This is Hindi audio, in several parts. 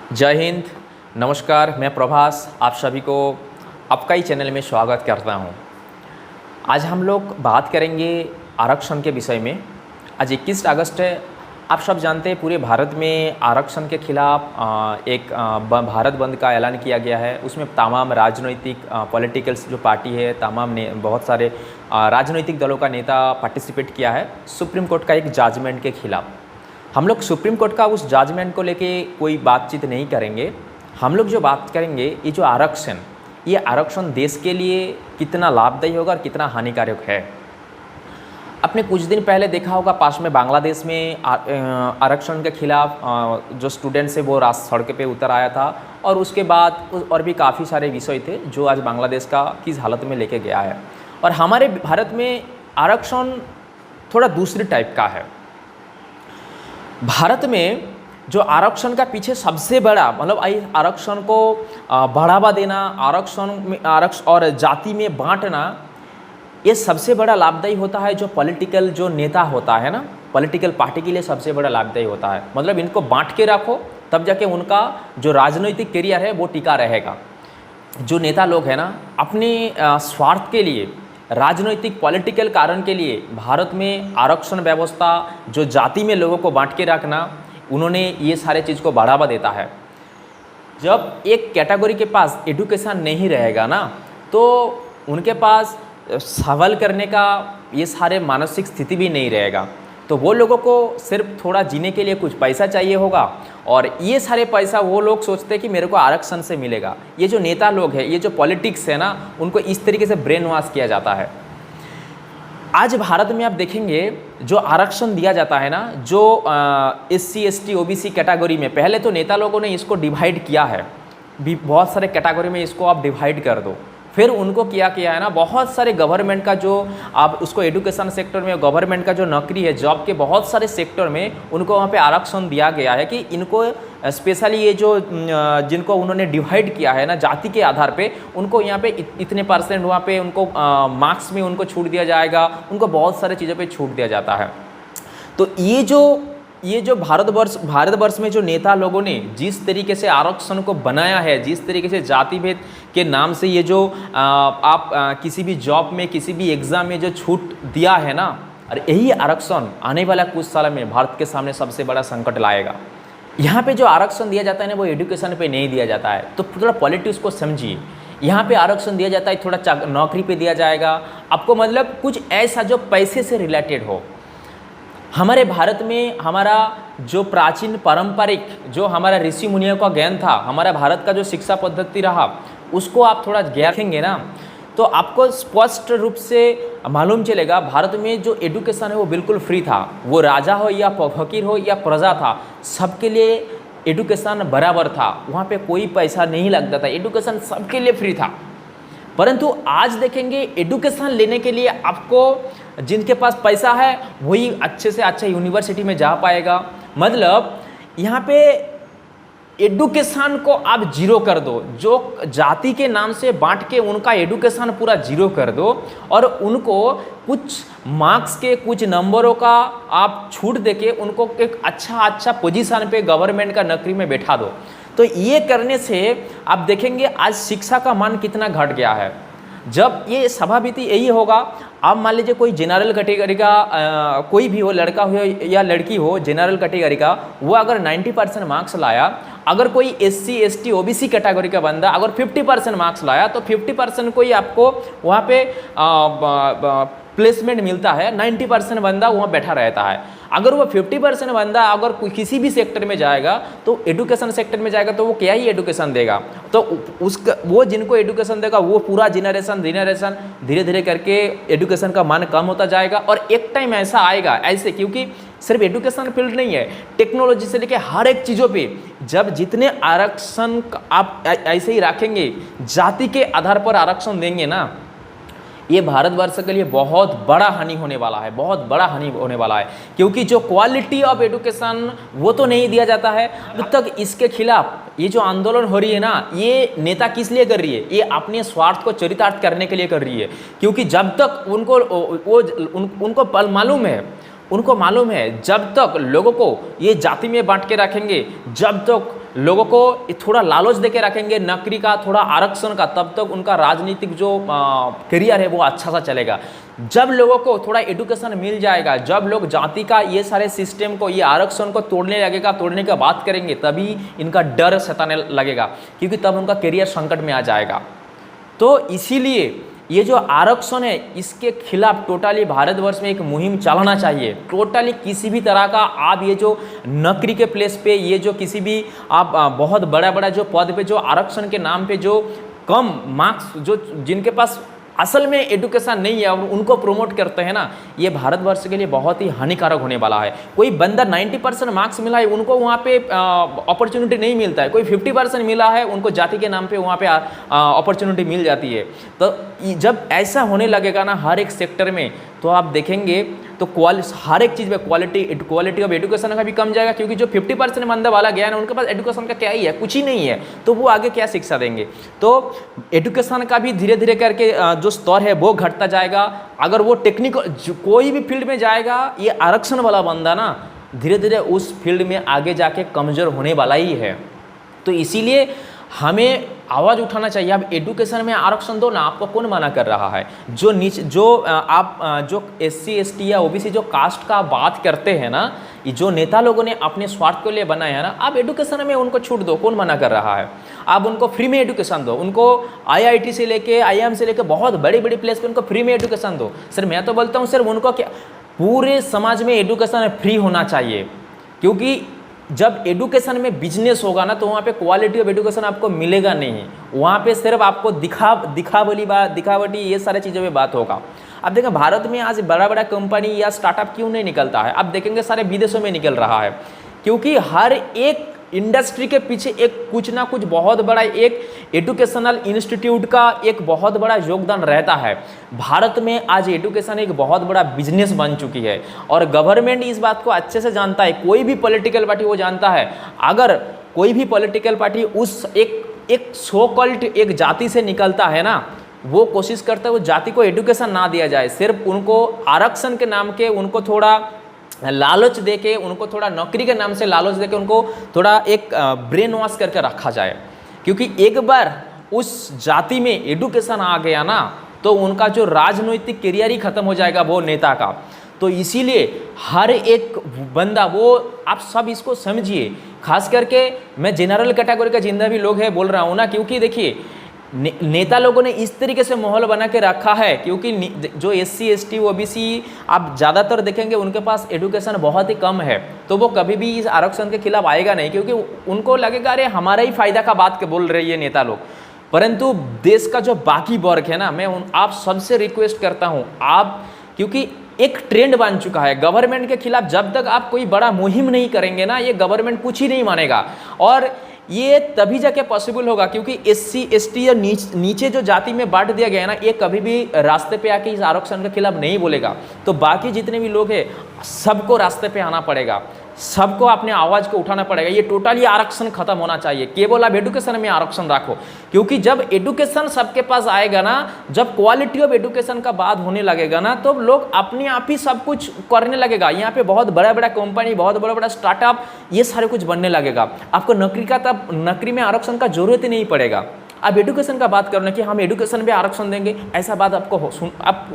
जय हिंद। नमस्कार, मैं प्रभास आप सभी को आपका ही चैनल में स्वागत करता हूं। आज हम लोग बात करेंगे आरक्षण के विषय में। आज 21 अगस्त है। आप सब जानते हैं पूरे भारत में आरक्षण के खिलाफ एक भारत बंद का ऐलान किया गया है। उसमें तमाम राजनीतिक पॉलिटिकल्स जो पार्टी है, तमाम ने बहुत सारे राजनीतिक दलों का नेता पार्टिसिपेट किया है सुप्रीम कोर्ट का एक जजमेंट के खिलाफ। हम लोग सुप्रीम कोर्ट का उस जजमेंट को लेके कोई बातचीत नहीं करेंगे। हम लोग जो बात करेंगे ये जो ये आरक्षण देश के लिए कितना लाभदायी होगा और कितना हानिकारक है। आपने कुछ दिन पहले देखा होगा पास में बांग्लादेश में आरक्षण के खिलाफ जो स्टूडेंट्स है वो सड़क पे उतर आया था, और उसके बाद और भी काफ़ी सारे विषय थे जो आज बांग्लादेश का किस हालत में लेके गया है। और हमारे भारत में आरक्षण थोड़ा दूसरी टाइप का है। भारत में जो आरक्षण का पीछे सबसे बड़ा मतलब आरक्षण को बढ़ावा देना, आरक्षण और जाति में बांटना, ये सबसे बड़ा लाभदायी होता है जो पॉलिटिकल जो नेता होता है ना, पॉलिटिकल पार्टी के लिए सबसे बड़ा लाभदायी होता है। मतलब इनको बांट के रखो तब जाके उनका जो राजनीतिक करियर है वो टिका रहेगा। जो नेता लोग हैं ना, अपने स्वार्थ के लिए, राजनीतिक पॉलिटिकल कारण के लिए भारत में आरक्षण व्यवस्था, जो जाति में लोगों को बांट के रखना, उन्होंने ये सारे चीज़ को बढ़ावा देता है। जब एक कैटेगरी के पास एजुकेशन नहीं रहेगा ना, तो उनके पास सवाल करने का ये सारे मानसिक स्थिति भी नहीं रहेगा। तो वो लोगों को सिर्फ थोड़ा जीने के लिए कुछ पैसा चाहिए होगा, और ये सारे पैसा वो लोग सोचते हैं कि मेरे को आरक्षण से मिलेगा। ये जो नेता लोग हैं, ये जो पॉलिटिक्स है ना, उनको इस तरीके से ब्रेन वॉश किया जाता है। आज भारत में आप देखेंगे जो आरक्षण दिया जाता है ना, जो SC ST OBC कैटेगरी में, पहले तो नेता लोगों ने इसको डिवाइड किया है, बहुत सारे कैटेगरी में इसको आप डिवाइड कर दो। फिर उनको क्या किया है ना, बहुत सारे गवर्नमेंट का जो आप उसको एजुकेशन सेक्टर में, गवर्नमेंट का जो नौकरी है, जॉब के बहुत सारे सेक्टर में उनको वहाँ पे आरक्षण दिया गया है कि इनको स्पेशली ये जो जिनको उन्होंने डिवाइड किया है ना जाति के आधार पे, उनको यहाँ पे इतने परसेंट वहाँ पे उनको मार्क्स में उनको छूट दिया जाएगा, उनको बहुत सारे चीज़ों पर छूट दिया जाता है। तो ये जो भारतवर्ष में जो नेता लोगों ने जिस तरीके से आरक्षण को बनाया है, जिस तरीके से जाति भेद के नाम से ये जो आप किसी भी जॉब में, किसी भी एग्ज़ाम में जो छूट दिया है ना, और यही आरक्षण आने वाला कुछ साल में भारत के सामने सबसे बड़ा संकट लाएगा। यहाँ पे जो आरक्षण दिया जाता है ना, वो एजुकेशन पे नहीं दिया जाता है। तो थोड़ा पॉलिटिक्स को समझिए। यहाँ पे आरक्षण दिया जाता है थोड़ा नौकरी पे दिया जाएगा आपको, मतलब कुछ ऐसा जो पैसे से रिलेटेड हो। हमारे भारत में हमारा जो प्राचीन पारंपरिक जो हमारा ऋषि मुनियों का ज्ञान था, हमारा भारत का जो शिक्षा पद्धति रहा, उसको आप थोड़ा देखेंगे ना, तो आपको स्पष्ट रूप से मालूम चलेगा भारत में जो एजुकेशन है वो बिल्कुल फ्री था। वो राजा हो या फकीर हो या प्रजा था, सबके लिए एजुकेशन बराबर था। वहाँ पे कोई पैसा नहीं लगता था, एजुकेशन सबके लिए फ्री था। परंतु आज देखेंगे एजुकेशन लेने के लिए आपको जिनके पास पैसा है वही अच्छे से अच्छा यूनिवर्सिटी में जा पाएगा। मतलब यहाँ पे एडुकेशन को आप जीरो कर दो, जो जाति के नाम से बांट के उनका एडुकेशन पूरा जीरो कर दो, और उनको कुछ मार्क्स के, कुछ नंबरों का आप छूट देके उनको एक अच्छा पोजीशन पे गवर्नमेंट का नौकरी में बैठा दो। तो ये करने से आप देखेंगे आज शिक्षा का मान कितना घट गया है। जब ये स्वाभाविक यही होगा, आप मान लीजिए कोई जनरल कैटेगरी का कोई भी हो, लड़का हो या लड़की हो, जनरल कैटेगरी का, वो अगर 90% मार्क्स लाया, अगर कोई SC ST OBC कैटेगरी का बंदा अगर 50% मार्क्स लाया, तो 50% को ही आपको वहाँ पे प्लेसमेंट मिलता है, 90% बंदा वहाँ बैठा रहता है। अगर वो 50% बंदा अगर किसी भी सेक्टर में जाएगा, तो एजुकेशन सेक्टर में जाएगा, तो वो क्या ही एजुकेशन देगा। तो उसका वो जिनको एजुकेशन देगा वो पूरा जनरेशन धीरे धीरे करके एजुकेशन का मान कम होता जाएगा। और एक टाइम ऐसा आएगा, ऐसे, क्योंकि सिर्फ एजुकेशन फील्ड नहीं है, टेक्नोलॉजी से लेके हर एक चीज़ों पे जब जितने आरक्षण आप ऐसे ही रखेंगे, जाति के आधार पर आरक्षण देंगे ना, ये भारतवर्ष के लिए बहुत बड़ा हानि होने वाला है, बहुत बड़ा हानि होने वाला है। क्योंकि जो क्वालिटी ऑफ एजुकेशन वो तो नहीं दिया जाता है। अब तक इसके खिलाफ ये जो आंदोलन हो रही है ना, ये नेता किस लिए कर रही है? ये अपने स्वार्थ को चरितार्थ करने के लिए कर रही है। क्योंकि जब तक उनको मालूम है, जब तक लोगों को ये जाति में बांट के रखेंगे, जब तक लोगों को थोड़ा लालच देके रखेंगे नौकरी का, थोड़ा आरक्षण का, तब तक उनका राजनीतिक जो करियर है वो अच्छा सा चलेगा। जब लोगों को थोड़ा एजुकेशन मिल जाएगा, जब लोग जाति का ये सारे सिस्टम को, ये आरक्षण को तोड़ने लगेगा, तोड़ने की बात करेंगे, तभी इनका डर सताने लगेगा, क्योंकि तब उनका करियर संकट में आ जाएगा। तो इसीलिए ये जो आरक्षण है इसके खिलाफ टोटली भारतवर्ष में एक मुहिम चलाना चाहिए। टोटली किसी भी तरह का आप ये जो नौकरी के प्लेस पे, ये जो किसी भी आप बहुत बड़ा बड़ा जो पद पे जो आरक्षण के नाम पे जो कम मार्क्स, जो जिनके पास असल में एजुकेशन नहीं है और उनको प्रमोट करते हैं ना, ये भारतवर्ष के लिए बहुत ही हानिकारक होने वाला है। कोई बंदा 90% मार्क्स मिला है, उनको वहाँ पे अपॉर्चुनिटी नहीं मिलता है। कोई 50% मिला है, उनको जाति के नाम पे वहाँ पे अपॉर्चुनिटी मिल जाती है। तो जब ऐसा होने लगेगा ना हर एक सेक्टर में, तो आप देखेंगे तो हर एक चीज़ में क्वालिटी ऑफ एजुकेशन का भी कम जाएगा, क्योंकि जो 50% बंदा वाला गया ना, उनके पास एजुकेशन का क्या ही है, कुछ ही नहीं है, तो वो आगे क्या शिक्षा देंगे। तो एजुकेशन का भी धीरे धीरे करके जो स्तर है वो घटता जाएगा। अगर वो टेक्निकल कोई भी फील्ड में जाएगा, ये आरक्षण वाला बंदा ना धीरे धीरे उस फील्ड में आगे जाके कमज़ोर होने वाला ही है। तो इसीलिए हमें आवाज़ उठाना चाहिए। अब एजुकेशन में आरक्षण दो ना, आपको कौन मना कर रहा है। जो नीचे जो SC ST या OBC जो कास्ट का बात करते हैं ना, जो नेता लोगों ने अपने स्वार्थ के लिए बनाया है ना, आप एजुकेशन में उनको छूट दो, कौन मना कर रहा है। आप उनको फ्री में एजुकेशन दो, उनको IIT से लेके IIM से लेके बहुत बड़ी बड़ी प्लेस पे उनको फ्री में एजुकेशन दो। सर मैं तो बोलता हूँ सर, उनको क्या पूरे समाज में एजुकेशन फ्री होना चाहिए, क्योंकि जब एजुकेशन में बिजनेस होगा ना, तो वहाँ पे क्वालिटी ऑफ एजुकेशन आपको मिलेगा नहीं। वहाँ पे सिर्फ आपको दिखावटी ये सारे चीज़ों में बात होगा। अब देखें भारत में आज बड़ा बड़ा कंपनी या स्टार्टअप क्यों नहीं निकलता है। अब देखेंगे सारे विदेशों में निकल रहा है, क्योंकि हर एक इंडस्ट्री के पीछे एक कुछ ना कुछ बहुत बड़ा एक एजुकेशनल इंस्टीट्यूट का एक बहुत बड़ा योगदान रहता है। भारत में आज एजुकेशन एक बहुत बड़ा बिजनेस बन चुकी है, और गवर्नमेंट इस बात को अच्छे से जानता है। कोई भी पॉलिटिकल पार्टी वो जानता है, अगर कोई भी पॉलिटिकल पार्टी उस एक सो कॉल्ड एक जाति से निकलता है ना, वो कोशिश करता है वो जाति को एजुकेशन ना दिया जाए, सिर्फ उनको आरक्षण के नाम के उनको थोड़ा लालच देके, उनको थोड़ा नौकरी के नाम से लालच देके उनको थोड़ा एक ब्रेन वॉश करके रखा जाए। क्योंकि एक बार उस जाति में एजुकेशन आ गया ना, तो उनका जो राजनीतिक करियर ही खत्म हो जाएगा वो नेता का। तो इसीलिए हर एक बंदा, वो आप सब इसको समझिए, खास करके मैं जनरल कैटेगरी का जितना भी लोग है बोल रहा हूँ ना, क्योंकि देखिए नेता लोगों ने इस तरीके से माहौल बना के रखा है, क्योंकि जो SC ST OBC आप ज़्यादातर देखेंगे उनके पास एजुकेशन बहुत ही कम है, तो वो कभी भी इस आरक्षण के खिलाफ आएगा नहीं, क्योंकि उनको लगेगा अरे हमारा ही फायदा का बात के बोल रही है नेता लोग। परंतु देश का जो बाकी वर्ग है ना, मैं आप सबसे रिक्वेस्ट करता हूँ, आप, क्योंकि एक ट्रेंड बन चुका है गवर्नमेंट के खिलाफ, जब तक आप कोई बड़ा मुहिम नहीं करेंगे ना, ये गवर्नमेंट कुछ ही नहीं मानेगा। और ये तभी जाके पॉसिबल होगा, क्योंकि SC ST या नीचे जो जाति में बांट दिया गया है ना, ये कभी भी रास्ते पे आके इस आरक्षण के खिलाफ नहीं बोलेगा। तो बाकी जितने भी लोग हैं सबको रास्ते पे आना पड़ेगा, सबको अपने आवाज़ को उठाना पड़ेगा। ये टोटली आरक्षण खत्म होना चाहिए, केवल आप एजुकेशन में आरक्षण रखो, क्योंकि जब एजुकेशन सबके पास आएगा ना, जब क्वालिटी ऑफ एजुकेशन का बात होने लगेगा ना, तो लोग अपने आप ही सब कुछ करने लगेगा। यहाँ पे बहुत बड़ा बड़ा कंपनी, बहुत बड़ा बड़ा स्टार्टअप, ये सारे कुछ बनने लगेगा। आपको नौकरी का तब नौकरी में आरक्षण का जरूरत ही नहीं पड़ेगा। अब एजुकेशन का बात करना कि हम एजुकेशन में आरक्षण देंगे, ऐसा बात आपको आप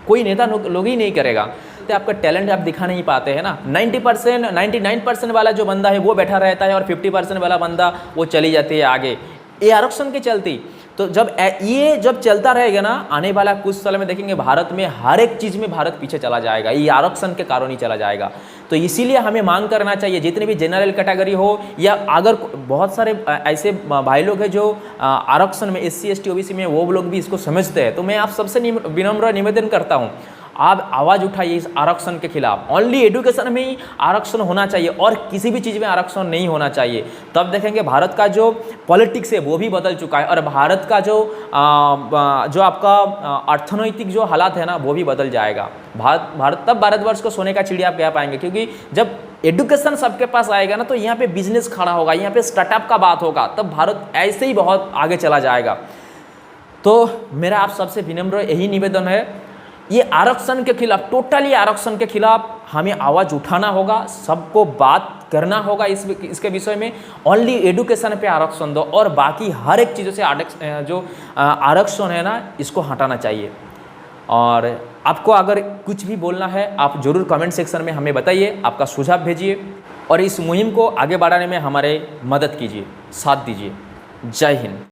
कोई नेता लोग ही नहीं करेगा। तो आपका टैलेंट आप दिखा नहीं पाते हैं ना। 90% 99% वाला जो बंदा है वो बैठा रहता है, और 50% वाला बंदा वो चली जाती है आगे, ये आरक्षण के चलती। तो जब चलता रहेगा ना, आने वाला कुछ साल में देखेंगे भारत में हर एक चीज़ में भारत पीछे चला जाएगा, ये आरक्षण के कारण ही चला जाएगा। तो इसीलिए हमें मांग करना चाहिए, जितने भी जनरल कैटेगरी हो, या अगर बहुत सारे ऐसे भाई लोग हैं जो आरक्षण में SC ST OBC में, वो लोग भी इसको समझते हैं, तो मैं आप सबसे विनम्र निवेदन करता हूँ, आप आवाज़ उठाइए इस आरक्षण के खिलाफ। ओनली एजुकेशन में ही आरक्षण होना चाहिए, और किसी भी चीज़ में आरक्षण नहीं होना चाहिए। तब देखेंगे भारत का जो पॉलिटिक्स है वो भी बदल चुका है, और भारत का जो आपका अर्थनैतिक जो हालात है ना, वो भी बदल जाएगा। तब भारतवर्ष को सोने का चिड़िया आप कह पाएंगे, क्योंकि जब एजुकेशन सबके पास आएगा ना, तो यहाँ पे बिजनेस खड़ा होगा, यहाँ पे स्टार्टअप का बात होगा, तब भारत ऐसे ही बहुत आगे चला जाएगा। तो मेरा आप सबसे विनम्र यही निवेदन है, ये आरक्षण के खिलाफ, टोटली आरक्षण के खिलाफ हमें आवाज़ उठाना होगा, सबको बात करना होगा इसके विषय में। ओनली एडुकेशन पे आरक्षण दो और बाकी हर एक चीज़ों से आरक्षण है ना, इसको हटाना चाहिए। और आपको अगर कुछ भी बोलना है आप ज़रूर कमेंट सेक्शन में हमें बताइए, आपका सुझाव भेजिए और इस मुहिम को आगे बढ़ाने में हमारे मदद कीजिए, साथ दीजिए। जय हिंद।